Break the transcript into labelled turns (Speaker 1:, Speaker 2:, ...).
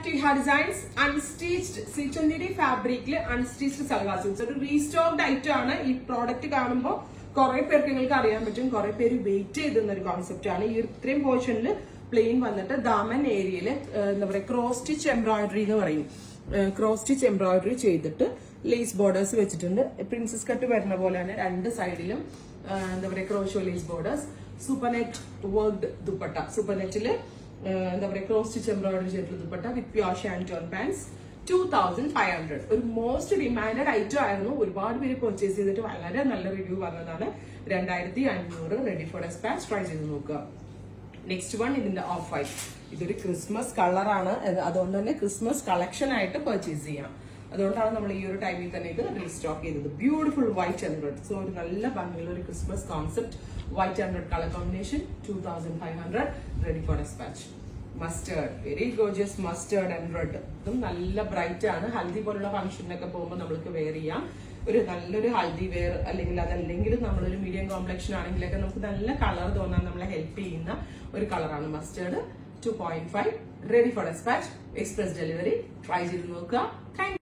Speaker 1: to Iha Designs. Unstitched C20 fabric unstitched salwar suits. ഒരു restocked item ആണ്. ഈ product കാണുമ്പോൾ കുറെ പേർക്ക് നിങ്ങൾക്ക് അറിയാൻ പറ്റും, കുറെ പേര് വെയിറ്റ് ചെയ്തുന്ന ഒരു കോൺസെപ്റ്റ് ആണ്. ഈ ഇത്രയും പോർഷനിൽ പ്ലെയിൻ വന്നിട്ട് ദാമൻ ഏരിയയിൽ എന്താ പറയുക ക്രോസ് സ്റ്റിച്ച് എംബ്രോയിഡറി എന്ന് പറയും. ക്രോസ് സ്റ്റിച്ച് എംബ്രോയിഡറി ചെയ്തിട്ട് ലേസ് ബോർഡേഴ്സ് വെച്ചിട്ടുണ്ട്. പ്രിൻസസ് കട്ട് വരുന്ന പോലെ തന്നെ രണ്ട് സൈഡിലും എന്താ പറയുക crochet lace borders. Super net worked dupatta. Super നെറ്റില് എന്താ പറയുക ക്രോസ് സ്റ്റിച്ച് എംബ്രോയിഡറി ചെയ്തിട്ടുള്ള dupatta with pure shantoon pants. 2500. ഒരു മോസ്റ്റ് ഡിമാൻഡഡ് ഐറ്റം ആയിരുന്നു. ഒരുപാട് പേര് പർച്ചേസ് ചെയ്തിട്ട് വളരെ നല്ല റിവ്യൂ പറഞ്ഞതാണ്. 2500 റെഡി ഫോർ ഡെസ്പാച്ച്. ട്രൈ ചെയ്ത് നോക്കുക. നെക്സ്റ്റ് വൺ ഇതിന്റെ ഓഫ് വൈറ്റ്. ഇതൊരു ക്രിസ്മസ് കളറാണ്. അതുകൊണ്ട് തന്നെ ക്രിസ്മസ് കളക്ഷൻ ആയിട്ട് പർച്ചേസ് ചെയ്യാം. അതുകൊണ്ടാണ് നമ്മൾ ഈ ഒരു ടൈമിൽ തന്നെ ഇത് റീസ്റ്റോക്ക് ചെയ്തത്. Beautiful white and red. So ഒരു നല്ല ഭംഗിയുള്ള ഒരു Christmas concept. White and red colour combination. 2500 ready for despatch. Mustard, very gorgeous mustard and red. ഇതും നല്ല ബ്രൈറ്റ് ആണ്. ഹൽദി പോലുള്ള ഫംഗ്ഷനിലൊക്കെ പോകുമ്പോൾ നമ്മൾക്ക് വെയർ ചെയ്യാം. ഒരു നല്ലൊരു ഹൽദി വെയർ അല്ലെങ്കിൽ അതല്ലെങ്കിൽ നമ്മളൊരു മീഡിയം കോംപ്ലക്ഷൻ ആണെങ്കിലൊക്കെ നമുക്ക് നല്ല കളർ തോന്നാൻ നമ്മളെ ഹെൽപ്പ് ചെയ്യുന്ന ഒരു കളറാണ് mustard. 2.5 ready for despatch. Express delivery. Try ചെയ്ത് നോക്കുക.